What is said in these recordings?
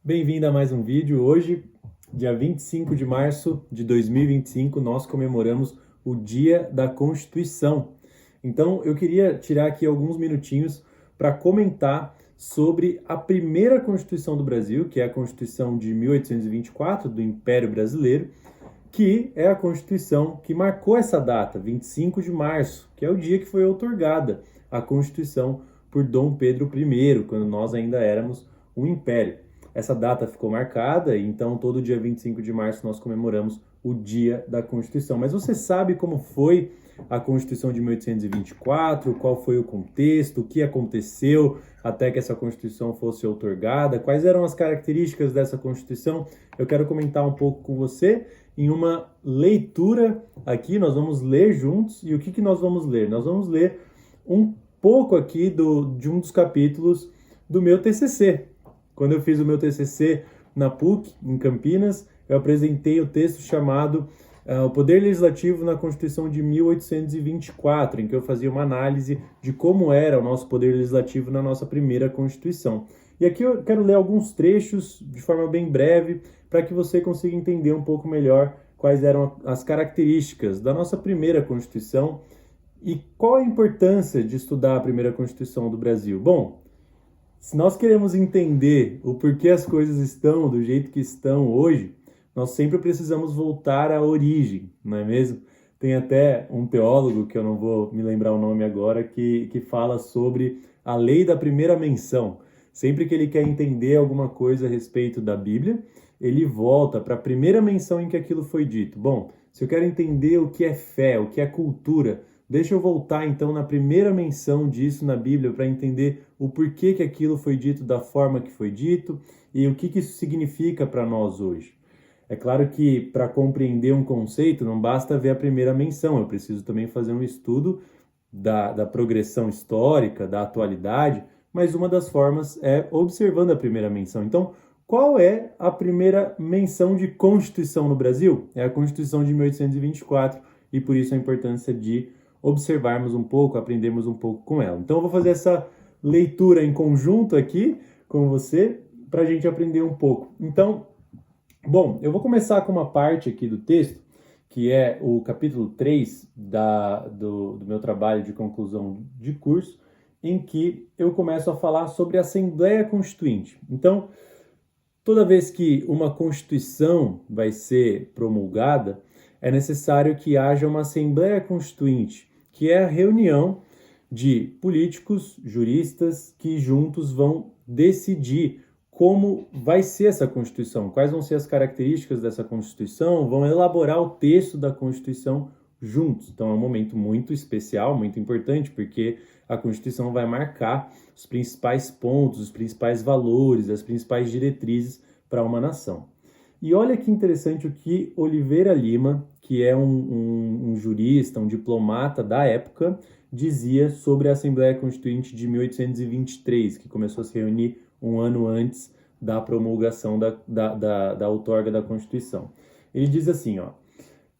Bem-vindo a mais um vídeo. Hoje, dia 25 de março de 2025, nós comemoramos o Dia da Constituição. Então, eu queria tirar aqui alguns minutinhos para comentar sobre a primeira Constituição do Brasil, que é a Constituição de 1824, do Império Brasileiro, que é a Constituição que marcou essa data, 25 de março, que é o dia que foi outorgada a Constituição por Dom Pedro I, quando nós ainda éramos um império. Essa data ficou marcada, então todo dia 25 de março nós comemoramos o Dia da Constituição. Mas você sabe como foi a Constituição de 1824, qual foi o contexto, o que aconteceu até que essa Constituição fosse outorgada, quais eram as características dessa Constituição? Eu quero comentar um pouco com você em uma leitura aqui, nós vamos ler juntos, e o que nós vamos ler? Nós vamos ler um pouco aqui de um dos capítulos do meu TCC. Quando eu fiz o meu TCC na PUC, em Campinas, eu apresentei o texto chamado O Poder Legislativo na Constituição de 1824, em que eu fazia uma análise de como era o nosso Poder Legislativo na nossa primeira Constituição. E aqui eu quero ler alguns trechos de forma bem breve, para que você consiga entender um pouco melhor quais eram as características da nossa primeira Constituição e qual a importância de estudar a primeira Constituição do Brasil. Bom, se nós queremos entender o porquê as coisas estão do jeito que estão hoje, nós sempre precisamos voltar à origem, não é mesmo? Tem até um teólogo, que eu não vou me lembrar o nome agora, que fala sobre a lei da primeira menção. Sempre que ele quer entender alguma coisa a respeito da Bíblia, ele volta para a primeira menção em que aquilo foi dito. Bom, se eu quero entender o que é fé, o que é cultura, deixa eu voltar então na primeira menção disso na Bíblia para entender o porquê que aquilo foi dito da forma que foi dito e o que isso significa para nós hoje. É claro que para compreender um conceito não basta ver a primeira menção, eu preciso também fazer um estudo da progressão histórica, da atualidade, mas uma das formas é observando a primeira menção. Então, qual é a primeira menção de Constituição no Brasil? É a Constituição de 1824 e por isso a importância de observarmos um pouco, aprendermos um pouco com ela. Então eu vou fazer essa leitura em conjunto aqui com você para a gente aprender um pouco. Então, bom, eu vou começar com uma parte aqui do texto, que é o capítulo 3 do meu trabalho de conclusão de curso, em que eu começo a falar sobre a Assembleia Constituinte. Então, toda vez que uma Constituição vai ser promulgada, é necessário que haja uma Assembleia Constituinte, que é a reunião de políticos, juristas, que juntos vão decidir como vai ser essa Constituição, quais vão ser as características dessa Constituição, vão elaborar o texto da Constituição juntos. Então é um momento muito especial, muito importante, porque a Constituição vai marcar os principais pontos, os principais valores, as principais diretrizes para uma nação. E olha que interessante o que Oliveira Lima, que é um jurista, um diplomata da época, dizia sobre a Assembleia Constituinte de 1823, que começou a se reunir um ano antes da promulgação da outorga da Constituição. Ele diz assim, ó: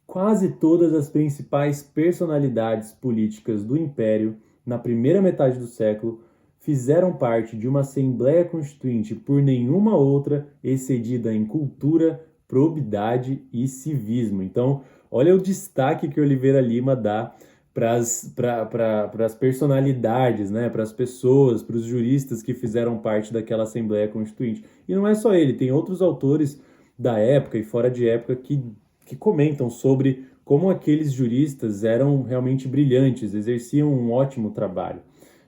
quase todas as principais personalidades políticas do Império, na primeira metade do século, fizeram parte de uma Assembleia Constituinte por nenhuma outra excedida em cultura, probidade e civismo. Então, olha o destaque que Oliveira Lima dá para as personalidades, né? Para as pessoas, para os juristas que fizeram parte daquela Assembleia Constituinte. E não é só ele, tem outros autores da época e fora de época que comentam sobre como aqueles juristas eram realmente brilhantes, exerciam um ótimo trabalho.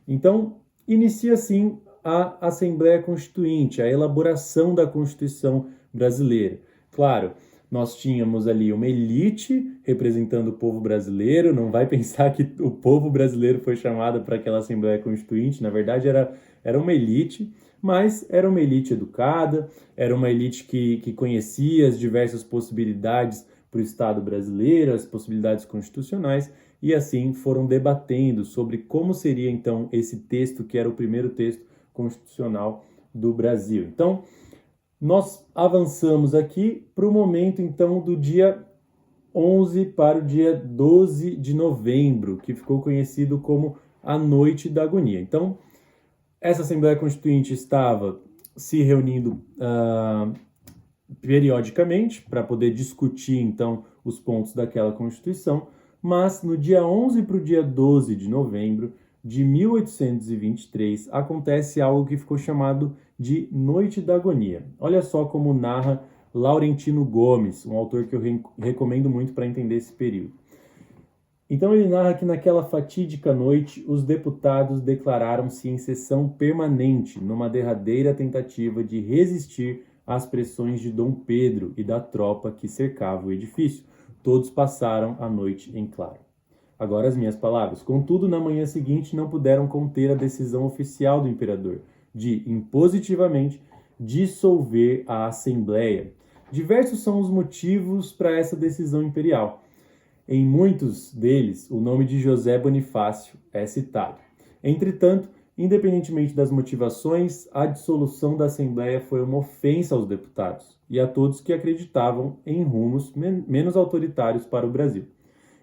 Então, inicia assim a Assembleia Constituinte, a elaboração da Constituição brasileira. Claro, nós tínhamos ali uma elite representando o povo brasileiro, não vai pensar que o povo brasileiro foi chamado para aquela Assembleia Constituinte, na verdade era uma elite, mas era uma elite educada, era uma elite que conhecia as diversas possibilidades para o Estado brasileiro, as possibilidades constitucionais, e assim foram debatendo sobre como seria então esse texto, que era o primeiro texto constitucional do Brasil. Então, nós avançamos aqui para o momento então do dia 11 para o dia 12 de novembro, que ficou conhecido como a Noite da Agonia. Então, essa Assembleia Constituinte estava se reunindo periodicamente para poder discutir, então, os pontos daquela Constituição, mas no dia 11 para o dia 12 de novembro de 1823 acontece algo que ficou chamado de Noite da Agonia. Olha só como narra Laurentino Gomes, um autor que eu recomendo muito para entender esse período. Então ele narra que naquela fatídica noite os deputados declararam-se em sessão permanente numa derradeira tentativa de resistir às pressões de Dom Pedro e da tropa que cercava o edifício. Todos passaram a noite em claro. Agora as minhas palavras. Contudo, na manhã seguinte não puderam conter a decisão oficial do imperador de, impositivamente, dissolver a Assembleia. Diversos são os motivos para essa decisão imperial. Em muitos deles, o nome de José Bonifácio é citado. Entretanto, independentemente das motivações, a dissolução da Assembleia foi uma ofensa aos deputados e a todos que acreditavam em rumos menos autoritários para o Brasil.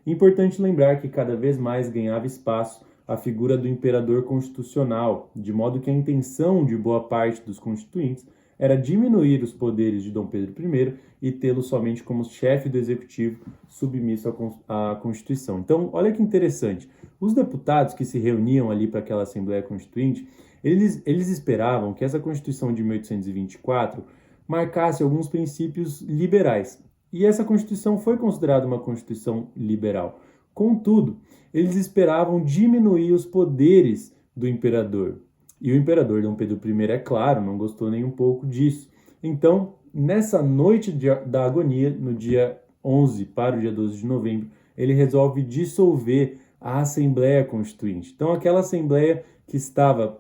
Importante lembrar que cada vez mais ganhava espaço a figura do imperador constitucional, de modo que a intenção de boa parte dos constituintes era diminuir os poderes de Dom Pedro I e tê-lo somente como chefe do executivo submisso à Constituição. Então, olha que interessante. Os deputados que se reuniam ali para aquela Assembleia Constituinte, eles esperavam que essa Constituição de 1824 marcasse alguns princípios liberais. E essa Constituição foi considerada uma Constituição liberal. Contudo, eles esperavam diminuir os poderes do imperador. E o imperador Dom Pedro I, é claro, não gostou nem um pouco disso. Então, nessa noite da agonia, no dia 11 para o dia 12 de novembro, ele resolve dissolver a Assembleia Constituinte. Então, aquela Assembleia que estava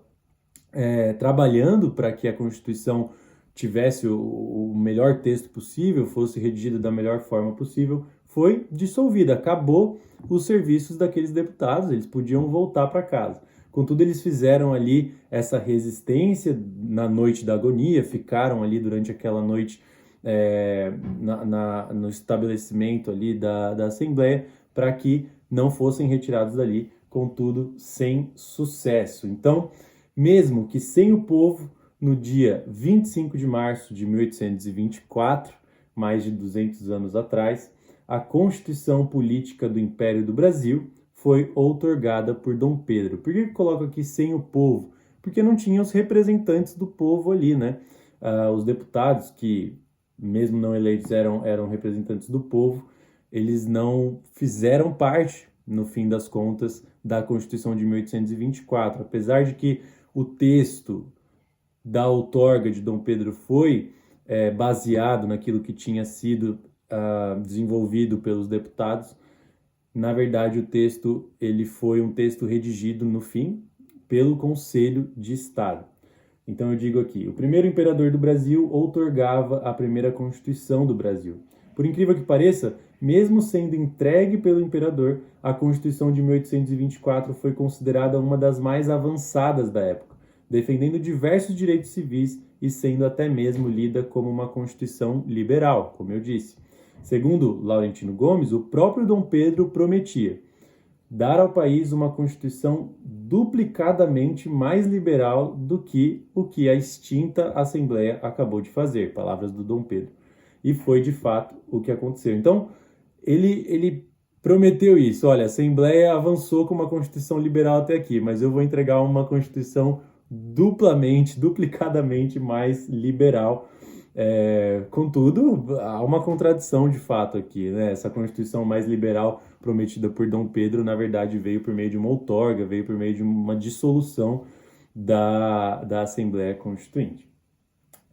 trabalhando para que a Constituição tivesse o melhor texto possível, fosse redigida da melhor forma possível, foi dissolvida. Acabou os serviços daqueles deputados, eles podiam voltar para casa. Contudo, eles fizeram ali essa resistência na noite da agonia, ficaram ali durante aquela noite no estabelecimento ali da Assembleia para que não fossem retirados dali, contudo, sem sucesso. Então, mesmo que sem o povo, no dia 25 de março de 1824, mais de 200 anos atrás, a Constituição Política do Império do Brasil foi outorgada por Dom Pedro. Por que eu coloco aqui sem o povo? Porque não tinha os representantes do povo ali, né? Os deputados que, mesmo não eleitos, eram representantes do povo, eles não fizeram parte, no fim das contas, da Constituição de 1824. Apesar de que o texto da outorga de Dom Pedro foi baseado naquilo que tinha sido desenvolvido pelos deputados, na verdade o texto ele foi um texto redigido no fim pelo Conselho de Estado. Então eu digo aqui, o primeiro imperador do Brasil outorgava a primeira Constituição do Brasil. Por incrível que pareça, mesmo sendo entregue pelo imperador, a Constituição de 1824 foi considerada uma das mais avançadas da época, defendendo diversos direitos civis e sendo até mesmo lida como uma Constituição liberal, como eu disse. Segundo Laurentino Gomes, o próprio Dom Pedro prometia dar ao país uma Constituição duplicadamente mais liberal do que o que a extinta Assembleia acabou de fazer, palavras do Dom Pedro. E foi, de fato, o que aconteceu. Então, ele prometeu isso. Olha, a Assembleia avançou com uma Constituição liberal até aqui, mas eu vou entregar uma Constituição duplicadamente mais liberal. Contudo, há uma contradição de fato aqui, né? Essa Constituição mais liberal prometida por Dom Pedro, na verdade, veio por meio de uma outorga, veio por meio de uma dissolução da Assembleia Constituinte.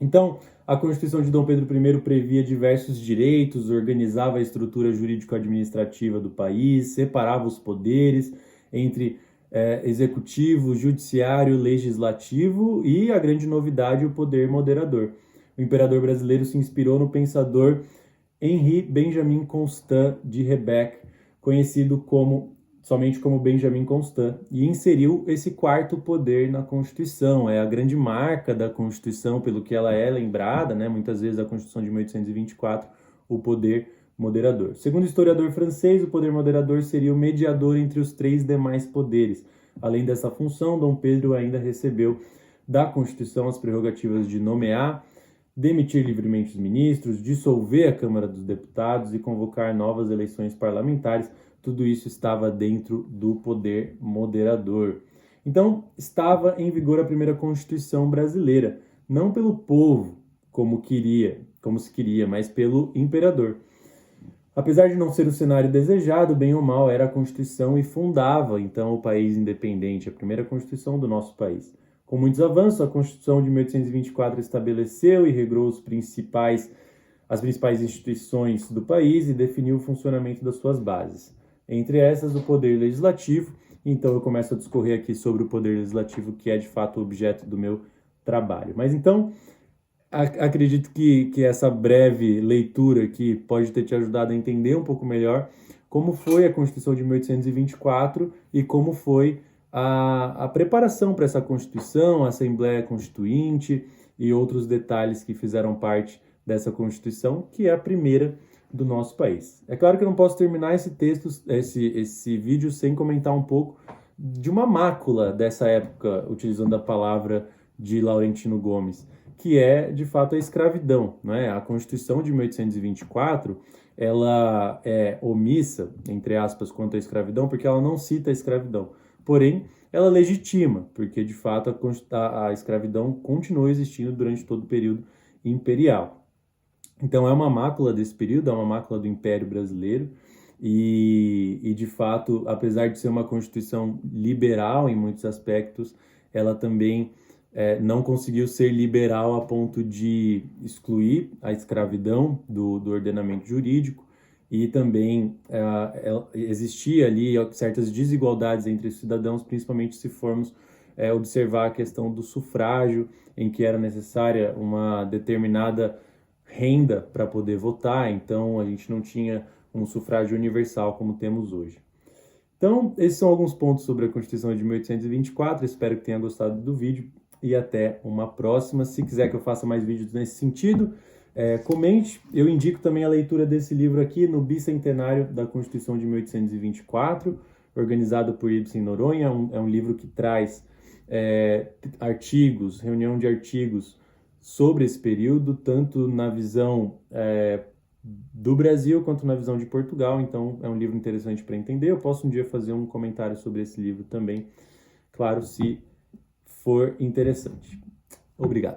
Então, a Constituição de Dom Pedro I previa diversos direitos, organizava a estrutura jurídico-administrativa do país, separava os poderes entre executivo, judiciário, legislativo e, a grande novidade, o poder moderador. O imperador brasileiro se inspirou no pensador Henri Benjamin Constant de Rebecque, conhecido somente como Benjamin Constant, e inseriu esse quarto poder na Constituição. É a grande marca da Constituição, pelo que ela é lembrada, né? Muitas vezes a Constituição de 1824, o poder moderador. Segundo o historiador francês, o poder moderador seria o mediador entre os três demais poderes. Além dessa função, Dom Pedro ainda recebeu da Constituição as prerrogativas de nomear, demitir livremente os ministros, dissolver a Câmara dos Deputados e convocar novas eleições parlamentares. Tudo isso estava dentro do poder moderador. Então, estava em vigor a primeira Constituição brasileira, não pelo povo, como se queria, mas pelo imperador. Apesar de não ser o cenário desejado, bem ou mal, era a Constituição e fundava, então, o país independente, a primeira Constituição do nosso país. Com muitos avanços, a Constituição de 1824 estabeleceu e regrou as principais instituições do país e definiu o funcionamento das suas bases. Entre essas, o Poder Legislativo. Então, eu começo a discorrer aqui sobre o Poder Legislativo, que é, de fato, o objeto do meu trabalho. Mas, então, acredito que essa breve leitura aqui pode ter te ajudado a entender um pouco melhor como foi a Constituição de 1824 e como foi a preparação para essa Constituição, a Assembleia Constituinte e outros detalhes que fizeram parte dessa Constituição, que é a primeira do nosso país. É claro que eu não posso terminar esse vídeo sem comentar um pouco de uma mácula dessa época, utilizando a palavra de Laurentino Gomes, que é, de fato, a escravidão, né? A Constituição de 1824, ela é omissa, entre aspas, quanto à escravidão, porque ela não cita a escravidão. Porém, ela legitima, porque, de fato, a escravidão continuou existindo durante todo o período imperial. Então, é uma mácula desse período, é uma mácula do Império Brasileiro, e de fato, apesar de ser uma Constituição liberal em muitos aspectos, ela também não conseguiu ser liberal a ponto de excluir a escravidão do ordenamento jurídico, e também existia ali certas desigualdades entre os cidadãos, principalmente se formos observar a questão do sufrágio, em que era necessária uma determinada renda para poder votar, então a gente não tinha um sufrágio universal como temos hoje. Então, esses são alguns pontos sobre a Constituição de 1824, espero que tenha gostado do vídeo e até uma próxima. Se quiser que eu faça mais vídeos nesse sentido, comente. Eu indico também a leitura desse livro aqui no Bicentenário da Constituição de 1824, organizado por Ibsen Noronha. É um livro que traz artigos, reunião de artigos sobre esse período, tanto na visão do Brasil quanto na visão de Portugal. Então, é um livro interessante para entender. Eu posso um dia fazer um comentário sobre esse livro também, claro, se for interessante. Obrigado.